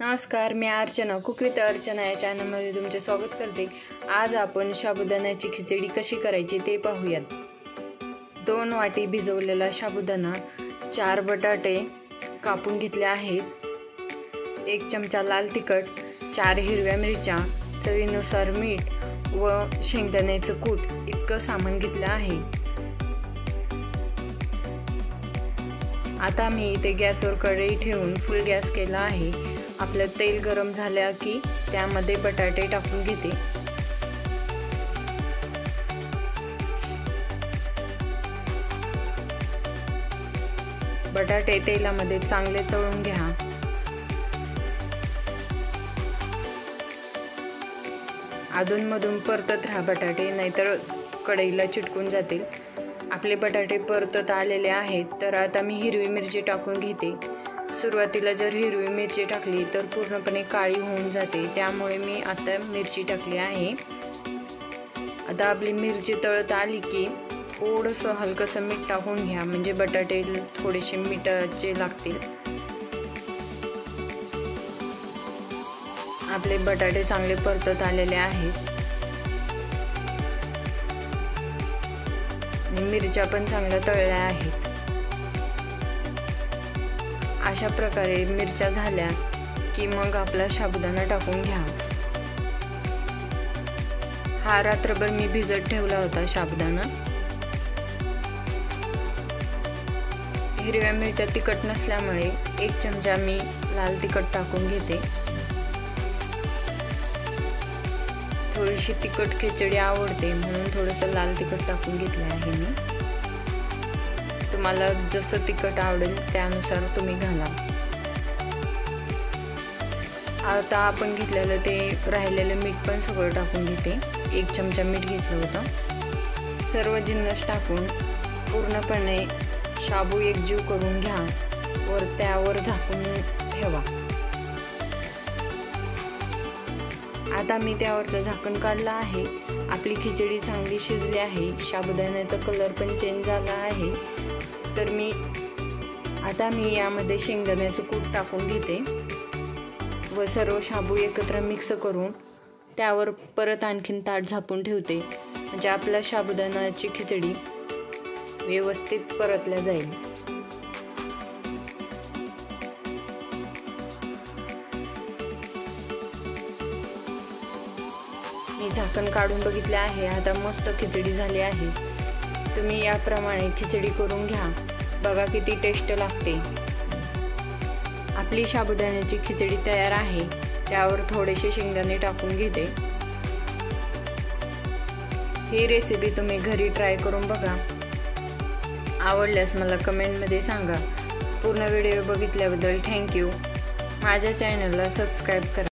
नमस्कार, मी Archana cook with Archana या चॅनलमध्ये तुमचे स्वागत करते। आज आपण साबुदाण्याची खिचडी कशी करायची ते पाहूयात। 2 वाटी भिजवलेला साबुदाणा, 4 बटाटे कापून घेतले आहेत, 1 चमचा लाल तिखट, 4 हिरव्या मिरच्या, चवीनुसार मीठ व शेंगदाण्याचं कूट इतकं सामान घेतलं आहे। आता मी इथे गॅसवर कढई ठेवून फुल गॅस केला आहे। आपलं तेल गरम झालं की त्यामध्ये बटाटे टाकून घेते। बटाटे तेलामध्ये चांगले तळून घ्या। अधूनमधून परतत राहा बटाटे, नाहीतर कढईला चिटकून जातील। आपले बटाटे परतत आलेले आहेत, तर आता मी हिरवी मिरची टाकून घेते। सुरुवातीला जर हिरवी मिरची टाकली तर पूर्णपणे काळी होऊन जाते, त्यामुळे मी आता मिरची टाकली आहे। आता आपली मिरची तळत आली की थोडंसं हलकंसं मीठ टाकून घ्या, म्हणजे बटाटे थोडेसे मिठाचे लागतील। आपले बटाटे चांगले परतत आलेले आहेत, मिरच्या पण चांगल्या तळल्या आहेत। अशा प्रकारे मिरच्या झाल्या की मग आपला साबुदाणा टाकून घ्या। हा रात्रभर मी भिजत ठेवला होता साबुदाणा। हिरव्या मिरच्या तिखट नसल्यामुळे 1 चमचा मी लाल तिखट टाकून घेते। थोडीशी तिखट खिचडी आवडते म्हणून थोडंसं लाल तिखट टाकून घेतलं आहे मी। तुम्हाला जसं तिखट आवडेल त्यानुसार तुम्ही घाला। आता आपण घेतलेलं ते राहिलेलं मीठ पण सगळं टाकून घेते। 1 चमचा मीठ घेतलं होतं। सर्व जिन्नस टाकून पूर्णपणे शाबू एकजीव करून घ्या वर त्यावर झाकून ठेवा। आता मी त्यावरचं झाकण काढलं आहे। आपली खिचडी चांगली शिजली आहे, साबुदाण्याचा कलर पण चेंज झाला आहे। तर आता मी यामध्ये शेंगदाण्याचं कूट टाकून घेते व सर्व शाबू एकत्र मिक्स करून त्यावर परत आणखीन ताट झाकून ठेवते, म्हणजे आपल्या साबुदाण्याची खिचडी व्यवस्थित परतल्या जाईल। मी झाकण काढून बघितले आहे, आता मस्त खिचडी झाली आहे। तुम्ही याप्रमाणे खिचडी करून घ्या, बघा किती टेस्ट लागते। आपली साबुदाण्याची खिचडी तयार आहे। त्यावर थोडेसे शेंगदाणे टाकून घेते। ही रेसिपी तुम्ही घरी ट्राय करून बघा। आवडल्यास मला कमेंटमध्ये सांगा। पूर्ण व्हिडिओ बघितल्याबद्दल थँक्यू। माझ्या चॅनलला सबस्क्राईब करा।